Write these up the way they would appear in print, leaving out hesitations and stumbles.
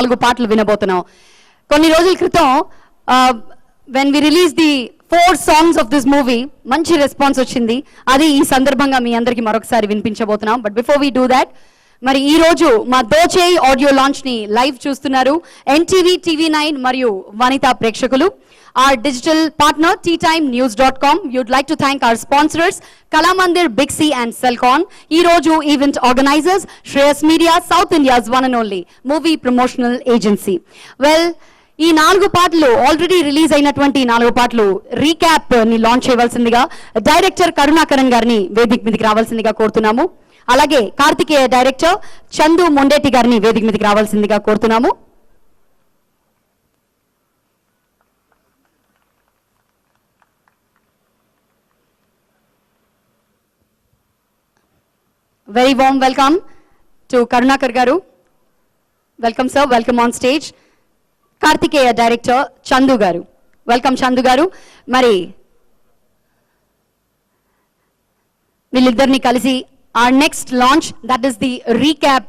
4 పాటలు వినబోతున్నాం. కొన్ని రోజుల క్రితం when we released the 4 songs of this movie మంచి రెస్పాన్స్ వచ్చింది. అది ఈ సందర్భంగా మీ అందరికీ మరొకసారి వినిపించబోతున్నాం. But before we do that, మరి ఈ రోజు మా దోచేయ్ ఆడియో లాంచ్ ని లైవ్ చూస్తున్నారు ఎన్టీవీ, TV9 మరియు వనితా ప్రేక్షకులు. Our digital partner teatimenews.com. You'd like to thank our sponsors Kalamandir, Big C and Celcon. Ee roju event organizers Shreyas Media, South India's one and only movie promotional agency. Well, ఈ 4 పాటలు already release అయినటువంటి 4 పాటలు recap ని launch చేయవలసిందిగా director Karunakaran గారిని వేదిక మీదకి రావాల్సిందిగా కోరుతున్నాము. అలాగే కార్తికేయ డైరెక్టర్ చందు మొండేటి గారిని వేదిక మీదకి రావాల్సిందిగా కోరుతున్నాము. Very warm welcome to Karunakar garu. Welcome sir, welcome on stage. Kartikeya director Chandu garu. Welcome Chandu garu. Mari వీళ్ళిద్దరిని కలిసి our next launch, that is the recap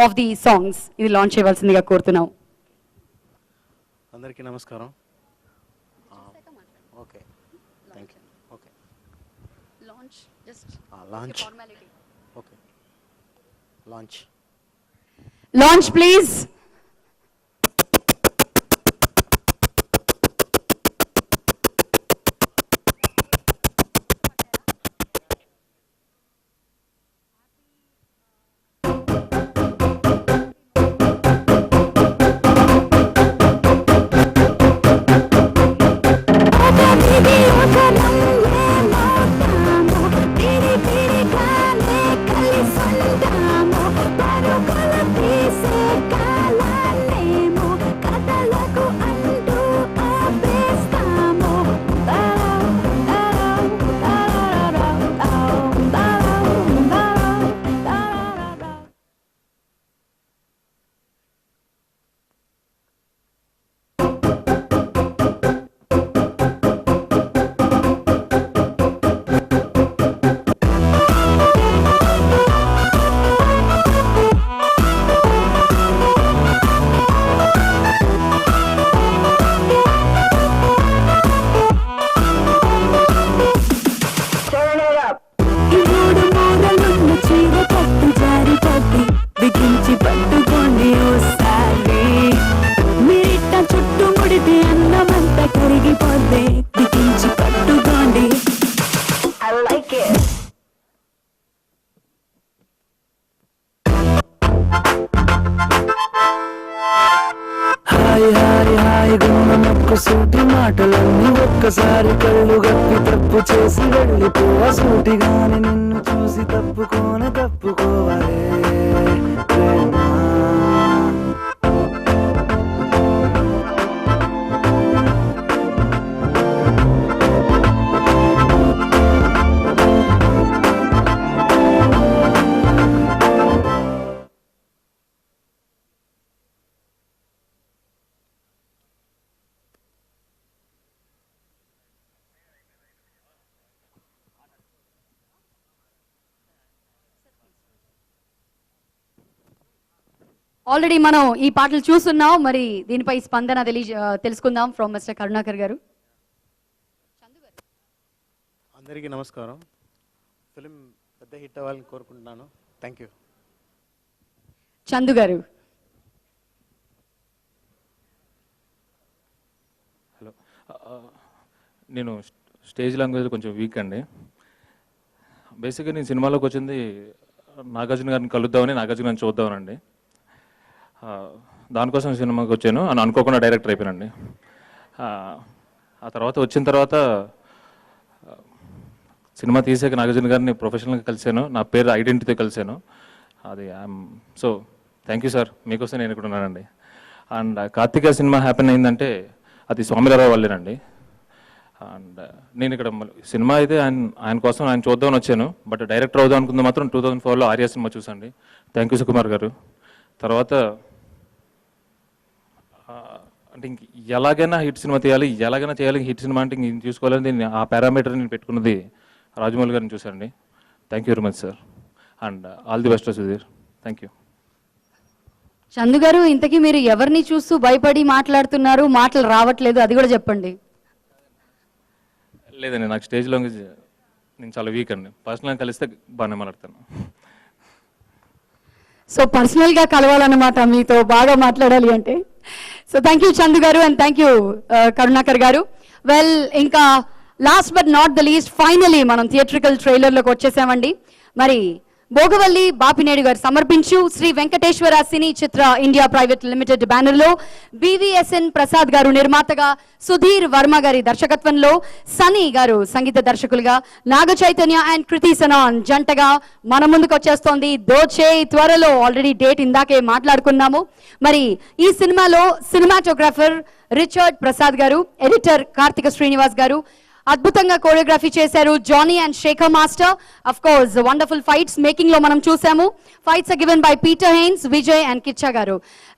of the songs, ఇది లాంచ్ చేయవలసిందిగా కోరుతున్నాం. అందరికీ నమస్కారం. Okay, thank you. Okay, launch just launch. Formality. Okay, launch. Launch please. సూటి మాటలన్నీ ఒక్కసారి కళ్ళు గప్పి తప్పు చేసి వెళ్ళిపోవ సూటిగాని నిన్ను చూసి తప్పుకోవాలే ప్రేమ. ఆల్రెడీ మనం ఈ పాటలు చూస్తున్నాం. మరి దీనిపై స్పందన తెలుసుకుందాం ఫ్రమ్ మిస్టర్ కరుణాకర్ గారు. అందరికీ నమస్కారం. ఫిలిం పెద్ద హిట్ అవ్వాలని కోరుకుంటున్నాను. Thank you. చందు గారు. హలో, నేను స్టేజ్ లాంగ్వేజ్ కొంచెం వీక్ అండి. బేసిక్గా నేను సినిమాలోకి వచ్చింది నాగార్జున గారిని కలుద్దామని, నాగార్జున గారిని చూద్దామనండి. దానికోసం సినిమాకి వచ్చాను అని అనుకోకుండా డైరెక్టర్ అయిపోయానండి. ఆ తర్వాత వచ్చిన తర్వాత సినిమా తీసాక నాగార్జున గారిని ప్రొఫెషనల్గా కలిశాను, నా పేరు ఐడెంటిటీతో కలిశాను. అది సో థ్యాంక్ యూ సార్, మీకోసం నేను ఇక్కడ ఉన్నానండి. అండ్ కార్తికేయ సినిమా హ్యాపెన్ అయిందంటే అది స్వామిరావు వాళ్ళేనండి. అండ్ నేను ఇక్కడ సినిమా అయితే ఆయన కోసం ఆయన చూద్దామని వచ్చాను. బట్ డైరెక్టర్ అవుదాం అనుకుంది మాత్రం 2004లో ఆర్యా సినిమా చూసండి. Thank you Sukumar garu. తర్వాత అంటే ఇంక ఎలాగైనా హిట్ సినిమా తీయాలి, ఎలాగైనా చేయాలి హిట్ సినిమా అంటే ఇంక చూసుకోవాలని ఆ పారామీటర్ నేను పెట్టుకున్నది రాజమౌళి గారిని చూశానండి. Thank you very much sir. And all the best Sudheer. Thank you. Chandu గారు, ఇంతకీ మీరు ఎవరిని చూస్తూ భయపడి మాట్లాడుతున్నారు, మాటలు రావట్లేదు, అది కూడా చెప్పండి. లేదండి, నాకు స్టేజ్లో నేను చాలా వీక్ అండి. పర్సనల్గా కలిస్తే బాగానే మాట్లాడతాను. సో పర్సనల్గా కలవాలన్నమాట మీతో, బాగా మాట్లాడాలి అంటే. సో థ్యాంక్ యూ చందు గారు అండ్ థ్యాంక్ యూ కరుణాకర్ గారు. వెల్, ఇంకా last but not the least, finally మనం థియేట్రికల్ ట్రైలర్లోకి వచ్చేసామండి. మరి భోగవల్లి బాపినేడు గారు సమర్పించు శ్రీ వెంకటేశ్వర సినీ చిత్ర ఇండియా ప్రైవేట్ లిమిటెడ్ బ్యానర్లో BVSN ప్రసాద్ గారు నిర్మాతగా, సుధీర్ వర్మ గారి దర్శకత్వంలో, సనీ గారు సంగీత దర్శకులుగా, నాగ చైతన్య అండ్ కృతి సనాన్ జంటగా మన ముందుకు వచ్చేస్తోంది దోచే. త్వరలో ఆల్రెడీ డేట్ ఇందాకే మాట్లాడుకున్నాము. మరి ఈ సినిమాలో సినిమాటోగ్రాఫర్ రిచర్డ్ ప్రసాద్ గారు, ఎడిటర్ కార్తిక శ్రీనివాస్ గారు, అద్భుతంగా కోరియోగ్రఫీ చేశారు Jani and Sekhar master. Of course wonderful fights making లో మనం చూసాము. Fights are given by Peter Heins, Vijay and Kiccha గారు.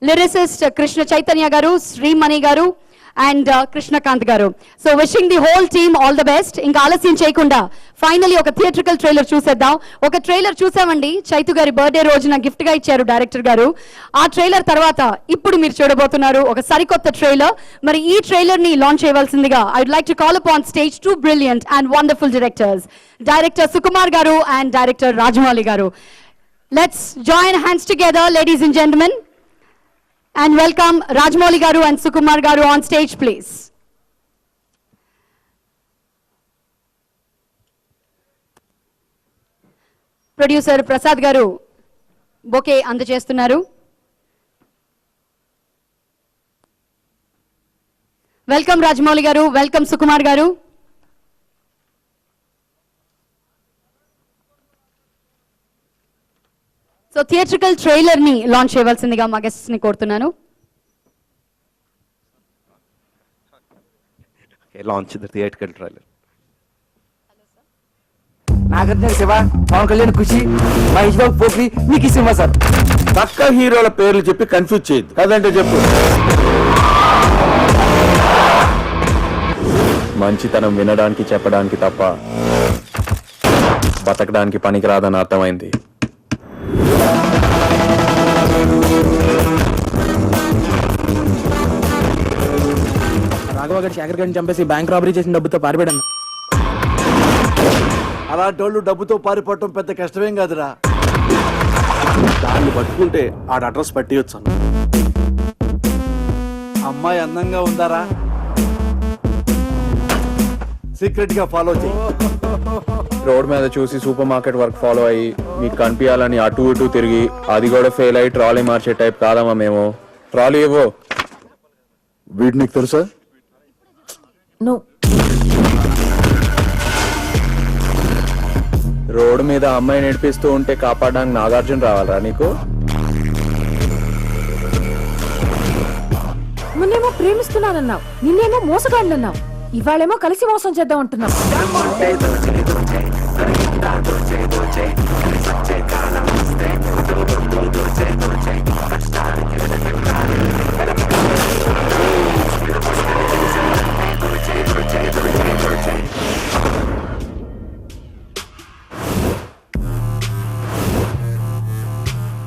లిరిసిస్ట్ కృష్ణ చైతన్య గారు, శ్రీమణి గారు అండ్ కృష్ణకాంత్ గారు. So wishing the whole team all the best. ఇంకా ఆలస్యం చేయకుండా ఫైనలీ ఒక థియేట్రికల్ ట్రైలర్ చూసేద్దాం. ఒక ట్రైలర్ చూసామండి, చైతు గారి బర్త్డే రోజున గిఫ్ట్ గా ఇచ్చారు డైరెక్టర్ గారు. ఆ ట్రైలర్ తర్వాత ఇప్పుడు మీరు చూడబోతున్నారు ఒక సరికొత్త ట్రైలర్. మరి ఈ ట్రైలర్ ని లాంచ్ చేయవలసిందిగా I'd like to call up on stage 2 brilliant and wonderful directors, director Sukumar గారు అండ్ డైరెక్టర్ రాజమౌళి గారు. Let's join hands together ladies and gentlemen and welcome Rajmouli garu and Sukumar garu on stage please. Producer Prasad garu bouquet అందజేస్తున్నారు. Welcome Rajmouli garu, welcome Sukumar garu. So theatrical trailer ని launch చేయవలసిందిగా మా guests ని కోరుతున్నాను. Launch the theatrical trailer. Nagarjuna Shiva, Pawan Kalyan Kushi, Mahesh Babu Pokiri, మీకు ఈ cinema sir. పక్క హీరోల పేర్లు చెప్పి కన్ఫ్యూజ్ చేయొద్దు, కదంటే చెప్పు. మంచితనం వినడానికి చెప్పడానికి తప్ప బతకడానికి పనికిరాదని అర్థమైంది. రాఘవ గారి శేఖర్ గారిని చంపేసి బ్యాంక్ రాబరీ చేసిన డబ్బుతో పారిపోయాడు. అలాంటి వాళ్ళు డబ్బుతో పారిపోవటం పెద్ద కష్టమేం కాదురా. దాన్ని పట్టుకుంటే ఆడ అడ్రస్ పట్టియొచ్చు. అమ్మాయి అందంగా ఉందారా? సీక్రెట్ గా ఫాలో చేయి. రోడ్ మీద చూసి సూపర్ మార్కెట్ వర్క్ ఫాలో అయ్యి మీకు కనిపించాలని అటు ఇటు తిరిగి అది కూడా ఫెయిల్ అయ్యి ట్రాలీ మార్చే టైప్ కాదమ్మా మేము. ట్రాలీ ఇవ్వు. వీడు నీకు తెలుసా? రోడ్డు మీద అమ్మాయి నడిపిస్తూ ఉంటే కాపాడడానికి నాగార్జున రావాలరా నీకు? మొన్నేమో ప్రేమిస్తున్నానన్నావు, నిన్నేమో మోసగాడినన్నావు, ఇవాళేమో కలిసి మోసం చేద్దాం అంటున్నావు.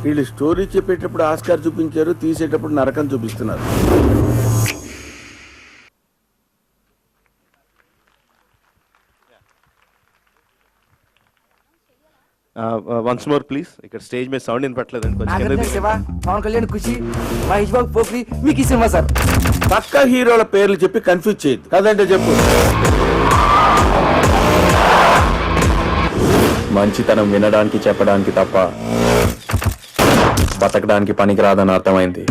వీళ్ళు స్టోరీ చెప్పేటప్పుడు ఆస్కార్ చూపించారు, తీసేటప్పుడు నరకం చూపిస్తున్నారు. Once more please. ఇక్కడ స్టేజ్ మీద సౌండ్ వినపట్లేదు. నాగార్జున శివ, పవన్ కళ్యాణ్ ఖుషి, మహేష్ బాబు పోక్రి, మీకు ఈ సినిమా సార్. పక్క హీరోల పేర్లు చెప్పి కన్ఫ్యూజ్ చేయొద్దు, కదంటే చెప్పు. మంచితనం వినడానికి చెప్పడానికి తప్ప బతకడానికి పనికిరాదని అర్థమైంది.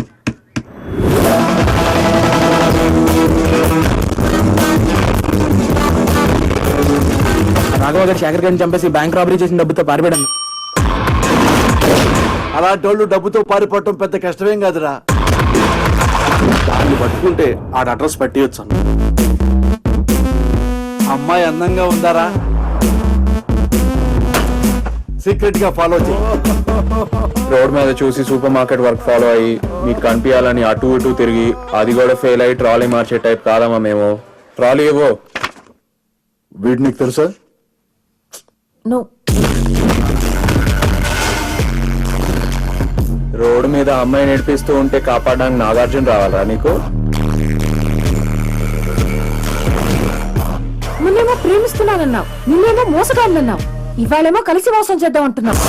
రాఘవ గారి శేఖర్ గారిని చంపేసి బ్యాంక్ రాబరీ చేసిన డబ్బుతో పారిపోయాడు. అలాంటి వాళ్ళు డబ్బుతో పారిపోవటం పెద్ద కష్టమేం కాదురా. దాన్ని పట్టుకుంటే ఆడ అడ్రస్ పట్టియొచ్చు. అమ్మాయి అందంగా ఉందారా? సీక్రెట్ గా ఫాలో చేయి. రోడ్ మీద చూసి సూపర్ మార్కెట్ వర్క్ ఫాలో అయ్యి మీకు కనిపించాలని అటు ఇటు తిరిగి అది కూడా ఫెయిల్ అయ్యి ట్రాలీ మార్చే టైప్ కాదమ్మా మేము. ట్రాలీ ఇవ్వు. వీడు నీకు తెలుసా? రోడ్డు మీద అమ్మాయి నడిపిస్తూ ఉంటే కాపాడడానికి నాగార్జున రావాలా నీకు? మొన్నేమో ప్రేమిస్తున్నానన్నావు, నిన్నేమో మోసగాడినన్నావు, ఇవాళేమో కలిసి మోసం చేద్దాం అంటున్నావు.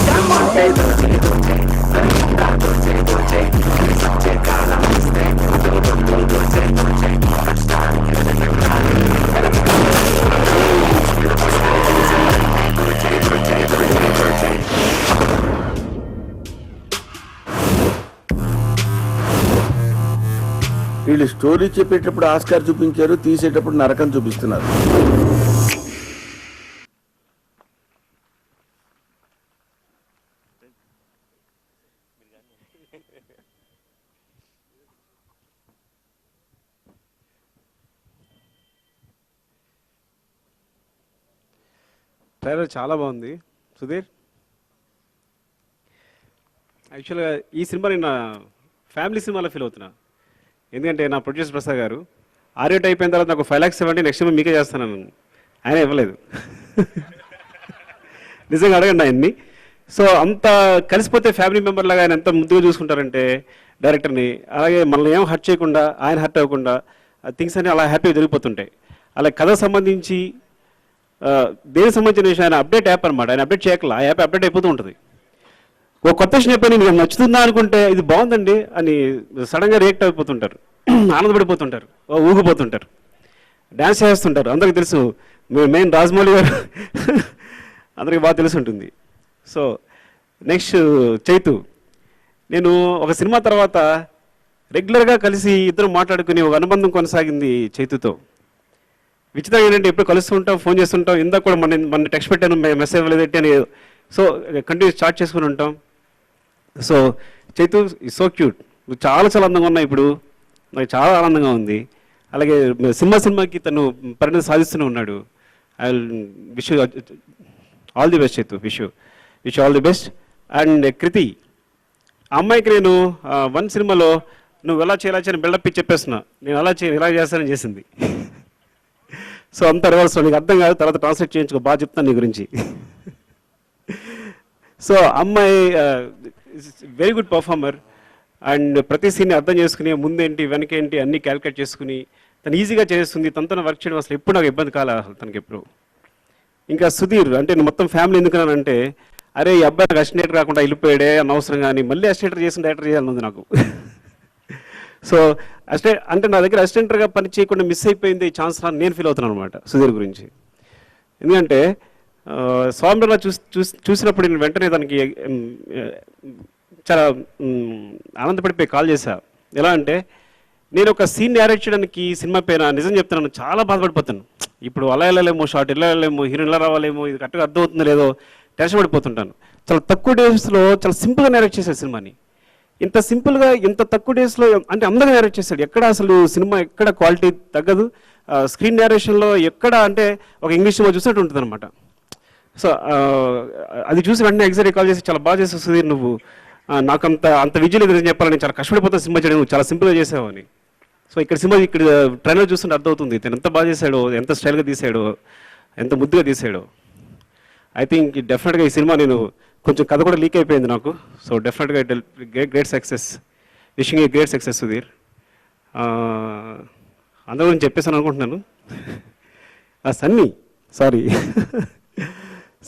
వీళ్ళు స్టోరీ చెప్పేటప్పుడు ఆస్కార్ చూపించారు, తీసేటప్పుడు నరకం చూపిస్తున్నారు. ట్రైలర్ చాలా బాగుంది సుధీర్. యాక్చువల్గా ఈ సినిమా నేను ఫ్యామిలీ సినిమాలో ఫీల్ అవుతున్నా. ఎందుకంటే నా ప్రొడ్యూసర్ ప్రసాద్ గారు ఆర్యట్ అయిపోయిన తర్వాత నాకు 5 lakhs ఇవ్వండి, నెక్స్ట్ టైం మీకే చేస్తాను. ఆయన ఇవ్వలేదు. నిజంగా అడగండి ఆయన్ని. సో అంత కలిసిపోతే ఫ్యామిలీ మెంబర్ లాగా ఆయన ఎంత ముద్దుగా చూసుకుంటారంటే డైరెక్టర్ని. అలాగే మనల్ని ఏం హర్ట్ చేయకుండా, ఆయన హర్ట్ అవ్వకుండా థింగ్స్ అన్ని అలా హ్యాపీగా జరిగిపోతుంటాయి. అలా కథ సంబంధించి దేనికి సంబంధించిన విషయం ఆయన అప్డేట్ యాప్ అనమాట. ఆయన అప్డేట్ చేయకల ఆ యాప్ అప్డేట్ అయిపోతూ ఉంటుంది. ఒక కొత్త విషయం చెప్పని మీకు నచ్చుతుందా అనుకుంటే ఇది బాగుందండి అని సడన్గా రియాక్ట్ అయిపోతుంటారు, ఆనందపడిపోతుంటారు, ఊగిపోతుంటారు, డ్యాన్స్ చేస్తుంటారు. అందరికీ తెలుసు, మెయిన్ రాజమౌళి గారు అందరికీ బాగా తెలిసి ఉంటుంది. So next Chaitu. నేను ఒక సినిమా తర్వాత రెగ్యులర్గా కలిసి ఇద్దరు మాట్లాడుకుని ఒక అనుబంధం కొనసాగింది చైతుతో. విచిత్రంగా ఏంటంటే ఎప్పుడు కలుస్తుంటాం, ఫోన్ చేస్తుంటాం. ఇందాక కూడా మన టెక్స్ట్ పెట్టాను, మెసేజ్ ఇవ్వలేదేంటి అని. సో కంటిన్యూస్ చాట్ చేసుకుని ఉంటాం. సో చైతు ఈ సో క్యూట్, నువ్వు చాలా చాలా అందంగా ఉన్నావు. ఇప్పుడు నాకు చాలా ఆనందంగా ఉంది. అలాగే సినిమాకి తను పరిణతి సాధిస్తూనే ఉన్నాడు. I wish all the best Chaitu. Wish all the best. And Kriti, ఆ అమ్మాయికి నేను 1 సినిమాలో నువ్వు ఎలా చేయాలని బిల్డప్ ఇచ్చి చెప్పేస్తున్నా, నేను అలా చేయను ఇలా చేస్తానని చేసింది. సో అంత రివర్స్, నీకు అర్థం కాదు, తర్వాత ట్రాన్స్లేట్ చేయించుకో, బాగా చెప్తాను నీ గురించి. సో అమ్మాయి వెరీ గుడ్ పర్ఫార్మర్. అండ్ ప్రతి సీన్ని అర్థం చేసుకుని ముందేంటి వెనకేంటి అన్నీ క్యాల్కులేట్ చేసుకుని తను ఈజీగా చేస్తుంది. తనతో వర్క్ చేయడం అసలు ఎప్పుడు నాకు ఇబ్బంది కాలే అసలు తనకి ఎప్పుడు. ఇంకా సుధీర్ అంటే నేను మొత్తం ఫ్యామిలీ ఎందుకున్నానంటే, అరే ఈ అబ్బాయి నాకు అసిస్టెంట్ రాకుండా వెళ్ళిపోయాడే అనవసరం, కానీ మళ్ళీ అసిస్టెంట్ చేసిన డైరెక్టర్ చేయాలని ఉంది నాకు. సో అసిస్టెంట్ అంటే నా దగ్గర అసిస్టెంట్గా పని చేయకుండా మిస్ అయిపోయింది ఈ ఛాన్స్ అని నేను ఫీల్ అవుతున్నాను అనమాట సుధీర్ గురించి. ఎందుకంటే స్వామిలో చూసినప్పుడు నేను వెంటనే తనకి చాలా ఆనందపడిపోయి కాల్ చేశా. ఎలా అంటే, నేను ఒక సీన్ డైరెక్ట్ చేయడానికి సినిమా పైన నిజం చెప్తున్నాను చాలా బాధపడిపోతాను. ఇప్పుడు అలా వెళ్ళలేమో, షార్ట్ ఇలా వెళ్ళలేమో, హీరోయిన్ ఇలా రావాలేమో, ఇది కరెక్ట్గా అర్థమవుతుందో లేదో టెన్షన్ పడిపోతుంటాను. చాలా తక్కువ డేస్లో చాలా సింపుల్గా డైరెక్ట్ చేశాడు సినిమాని. ఇంత సింపుల్గా ఇంత తక్కువ డేస్లో అంటే అందరిగా డైరెక్ట్ చేశాడు. ఎక్కడ అసలు సినిమా ఎక్కడ క్వాలిటీ తగ్గదు. స్క్రీన్ డైరెక్షన్లో ఎక్కడ అంటే ఒక ఇంగ్లీష్ సినిమా చూసినట్టు ఉంటుంది అనమాట. సో అది చూసి వెంటనే ఎగ్జాక్ట్ కాల్ చేసి చాలా బాగా చేసావు సుధీర్, నువ్వు నాకు అంత విజయం ఎదురు చెప్పాలని చాలా కష్టపడిపోతా సినిమా చేయడం, నువ్వు చాలా సింపుల్గా చేసావు అని. సో ఇక్కడ సినిమా ఇక్కడ ట్రైలర్ చూస్తుంటే అర్థమవుతుంది తను ఎంత బాగా చేశాడో, ఎంత స్టైల్గా తీసాడో, ఎంత ముద్దుగా తీసాడో. ఐ థింక్ డెఫినెట్గా ఈ సినిమా నేను కొంచెం కథ కూడా లీక్ అయిపోయింది నాకు. సో డెఫినెట్గా great success. Wishing a great success Sudheer. అందరూ గురించి చెప్పేసాను అనుకుంటున్నాను. సన్నీ, సారీ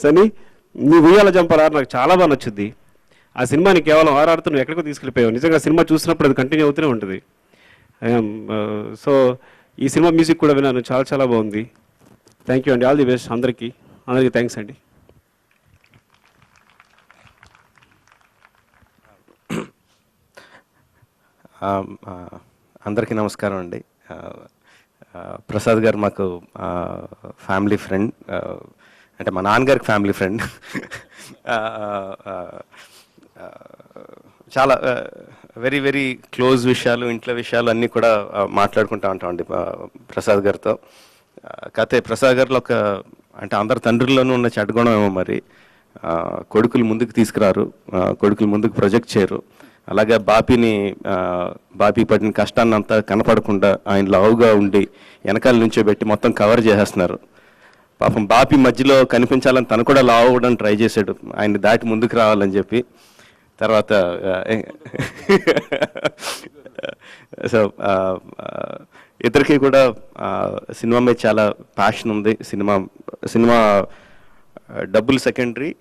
సన్నీ, నీ ఉయ్యాల జంపరా నాకు చాలా బాగా నచ్చుద్ది. ఆ సినిమాని కేవలం ఆరాడుతూ నువ్వు ఎక్కడికో తీసుకెళ్ళిపోయావు. నిజంగా సినిమా చూసినప్పుడు అది కంటిన్యూ అవుతూనే ఉంటుంది. సో ఈ సినిమా మ్యూజిక్ కూడా విన్నాను, చాలా చాలా బాగుంది. థ్యాంక్ యూ అండి, ఆల్ ది బెస్ట్ అందరికీ థ్యాంక్స్ అండి. అందరికీ నమస్కారం అండి. ప్రసాద్ గారు మాకు ఫ్యామిలీ ఫ్రెండ్, అంటే మా నాన్నగారికి ఫ్యామిలీ ఫ్రెండ్. చాలా వెరీ వెరీ క్లోజ్ విషయాలు, ఇంట్లో విషయాలు అన్నీ కూడా మాట్లాడుకుంటూ ఉంటామండి ప్రసాద్ గారితో. కాకపోతే ప్రసాద్ గారిలో ఒక అంటే అందరి తండ్రుల్లోనూ ఉన్న చెడ్డగుణం ఏమో మరి, కొడుకులు ముందుకు తీసుకురారు, కొడుకులు ముందుకు ప్రొజెక్ట్ చేయరు. అలాగే బాపీ పడిన కష్టాన్ని అంతా కనపడకుండా ఆయన లావుగా ఉండి వెనకాల నుంచో పెట్టి మొత్తం కవర్ చేసేస్తున్నారు. పాపం బాపీ మధ్యలో కనిపించాలని తను కూడా లావు అవ్వడానికి ట్రై చేశాడు, ఆయన దాటి ముందుకు రావాలని చెప్పి. తర్వాత సో ఇద్దరికి కూడా సినిమా మీద చాలా ప్యాషన్ ఉంది. సినిమా డబ్బులు సెకండరీ,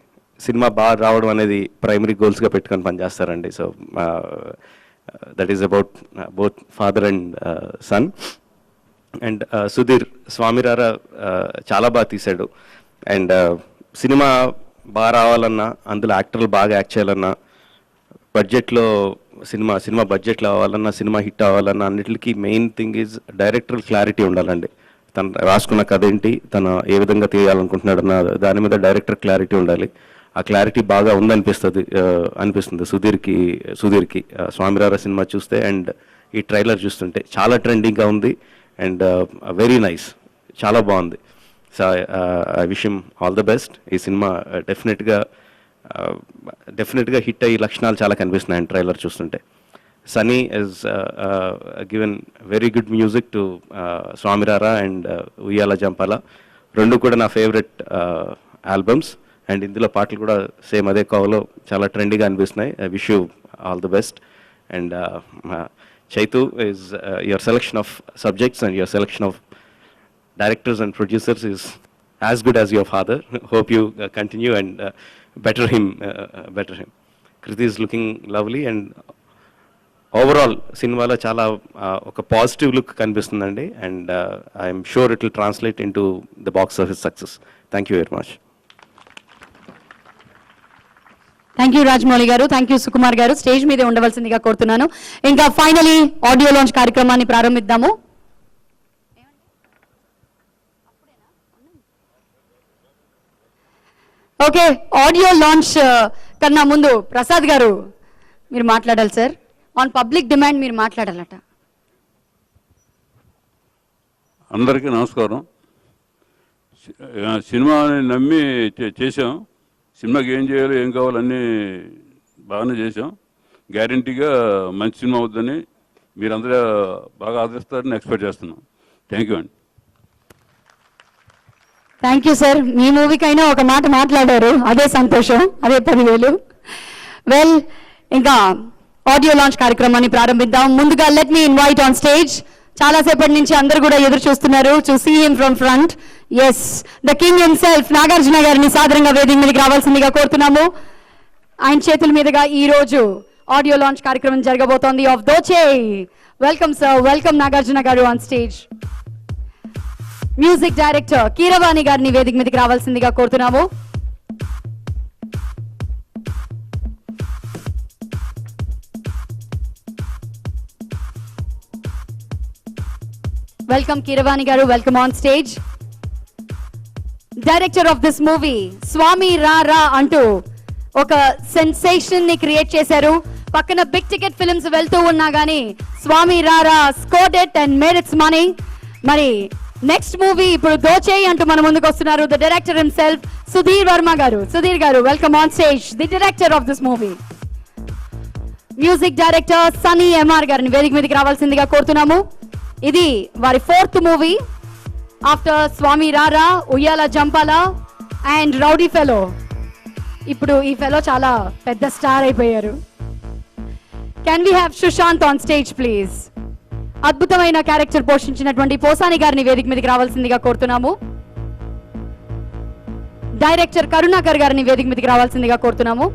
సినిమా బాగా రావడం అనేది ప్రైమరీ గోల్స్గా పెట్టుకొని పనిచేస్తారండి. So that is about both father and son. And Sudheer Swamy Ra Ra చాలా బాగా తీశాడు. అండ్ సినిమా బాగా రావాలన్నా, అందులో యాక్టర్లు బాగా యాక్ట్ చేయాలన్నా, బడ్జెట్లో సినిమా బడ్జెట్లో అవ్వాలన్నా, సినిమా హిట్ అవ్వాలన్నా, అన్నిటికీ main thing is director clarity ఉండాలండి. తను రాసుకున్న కథ ఏంటి, తను ఏ విధంగా తీయాలనుకుంటున్నాడు అన్న దాని మీద డైరెక్టర్ క్లారిటీ ఉండాలి. ఆ క్లారిటీ బాగా అనిపిస్తుంది సుధీర్కి స్వామిరారా సినిమా చూస్తే. అండ్ ఈ ట్రైలర్ చూస్తుంటే చాలా ట్రెండింగ్గా ఉంది అండ్ వెరీ నైస్, చాలా బాగుంది. So I wish him all the best. ఈ సినిమా డెఫినెట్గా హిట్ అయ్యే లక్షణాలు చాలా కనిపిస్తున్నాయి ట్రైలర్ చూస్తుంటే. Sunny is given very good music to Swamy Ra Ra and ఉయ్యాల జంపాల, రెండు కూడా నా ఫేవరెట్ ఆల్బమ్స్. అండ్ ఇందులో పాటలు కూడా సేమ్ అదే కోవలో చాలా ట్రెండీగా అనిపిస్తున్నాయి. I wish you all the best. And Chaitu is your selection of subjects and your selection of directors and producers is as good as your father. Hope you continue and better him. Kriti is looking lovely and overall సినిమాలో చాలా ఒక positive look కనిపిస్తుందండి. And I'm sure it will translate in to the box office success. Thank you very much. Thank you Rajamouli గారు, thank you Sukumar గారు. Stage మీదే ఉండవలసిందిగా కోరుతున్నాను. ఇంకా finally audio launch కార్యక్రమాన్ని ప్రారంభిద్దాము. ఓకే, ఆడియో లాంచ్ కన్నా ముందు ప్రసాద్ గారు మీరు మాట్లాడాలి సార్. ఆన్ పబ్లిక్ డిమాండ్ మీరు మాట్లాడాలట. అందరికీ నమస్కారం. సినిమాని నమ్మి చేసాం. సినిమాకి ఏం చేయాలో ఏం కావాలో అన్నీ బాగానే చేసాం. గ్యారంటీగా మంచి సినిమా అవుద్దని మీరందరూ బాగా ఆదరిస్తారని ఎక్స్పెక్ట్ చేస్తున్నాం. థ్యాంక్ యూ అండి. Thank you sir. మీ మూవీకైనా ఒక మాట మాట్లాడారు, అదే సంతోషం, అదే 10,000. వెల్, ఇంకా ఆడియో లాంచ్ కార్యక్రమాన్ని ప్రారంభిద్దాం. ముందుగా let me invite on stage, చాలాసేపటి నుంచి అందరూ కూడా ఎదురు చూస్తున్నారు to see him from front. Yes, the king himself Nagarjuna గారిని సాదరంగా వేదిక మీదకి రావాల్సిందిగా కోరుతున్నాము. ఆయన చేతుల మీదుగా ఈ రోజు ఆడియో లాంచ్ కార్యక్రమం జరగబోతోంది of Dochey. Welcome sir, welcome Nagarjuna garu on stage. Music director Keeravani గారిని వేదిక మీదకి రావాల్సిందిగా కోరుతున్నాము. Welcome Keeravani garu, welcome on stage. Director of this movie Swamy Ra అంటూ ఒక సెన్సేషన్ ని క్రియేట్ చేశారు. పక్కన బిగ్ టికెట్ ఫిల్మ్స్ వెళ్తూ ఉన్నా గానీ Swamy Ra scored it and made its money. మరి నెక్స్ట్ మూవీ ఇప్పుడు దోచేయ్ అంటూ మన ముందుకు వస్తున్నారు the director himself Sudheer Varma గారు. సుధీర్ గారు, welcome on stage, the director of this movie. Music director Sunny MR గారిని వేదిక మీదకి రావాల్సిందిగా కోరుతున్నాము. ఇది వారి 4th మూవీ ఆఫ్టర్ స్వామి రా, ఉయ్యాల జంపాల అండ్ రౌడీ ఫెలో. ఇప్పుడు ఈ ఫెలో చాలా పెద్ద స్టార్ అయిపోయారు. Can we have Sushanth on stage please? అద్భుతమైన క్యారెక్టర్ పోషించినటువంటి పోసాని గారిని వేదిక మీదకి రావాల్సిందిగా కోరుతున్నాము. డైరెక్టర్ కరుణాకర్ గారిని వేదిక మీదకి రావాల్సిందిగా కోరుతున్నాము.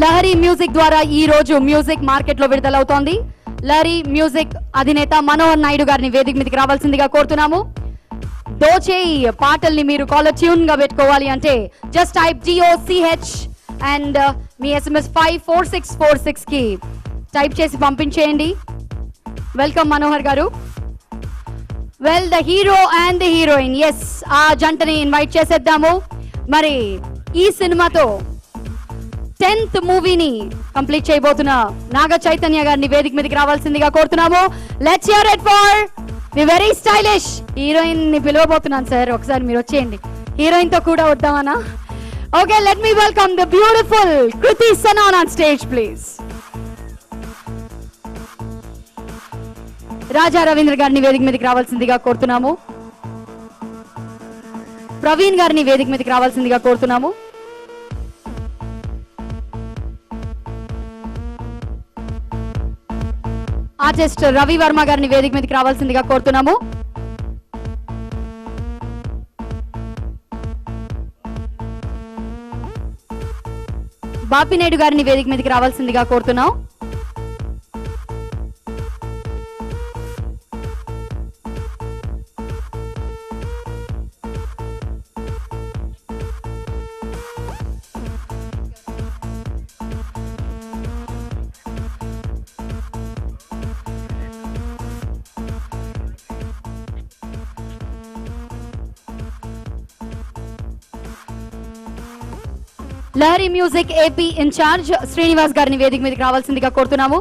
లహరి మ్యూజిక్ ద్వారా ఈ రోజు మ్యూజిక్ మార్కెట్ లో విడుదలవుతోంది. లహరి మ్యూజిక్ అధినేత మనోహర్ నాయుడు గారిని వేదిక మీదకి రావాల్సిందిగా కోరుతున్నాము. దోచేయ్ పాటల్ని మీరు కాలర్ ట్యూన్ గా పెట్టుకోవాలి అంటే జస్ట్ టైప్ DOCH అండ్ మీ SMS 54646 కి టైప్ చేసి పంపించేయండి. Welcome Manohar garu. Well, the hero and the heroine, yes, ఆ జంటని ఇన్వైట్ చేసేద్దాము. మరి ఈ సినిమాతో 10th మూవీని కంప్లీట్ చేయబోతున్న నాగ చైతన్య గారిని వేదిక మీదకి రావాల్సిందిగా కోరుతున్నాము. Let's hear it for the very stylish heroine ని పిలవబోతున్నాను సార్. ఒకసారి మీరు వచ్చేయండి. హీరోయిన్ తో కూడా వద్దామనా? Okay, let me welcome the beautiful Kriti Sanon on stage please. Raja Ravindra గారిని వేదిక మీదకి రావాల్సిందిగా కోరుతున్నాము. ప్రవీణ్ గారిని వేదిక మీదకి రావాల్సిందిగా కోరుతున్నాము. ఆర్టిస్ట్ రవి వర్మ గారిని వేదిక మీదకి రావాల్సిందిగా కోరుతున్నాము. బాపినాయుడు గారిని వేదిక మీదకి రావాల్సిందిగా కోరుతున్నాం. Lahari music AP incharge Srinivas గారిని వేదిక మీదకి రావాల్సిందిగా కోరుతున్నాము.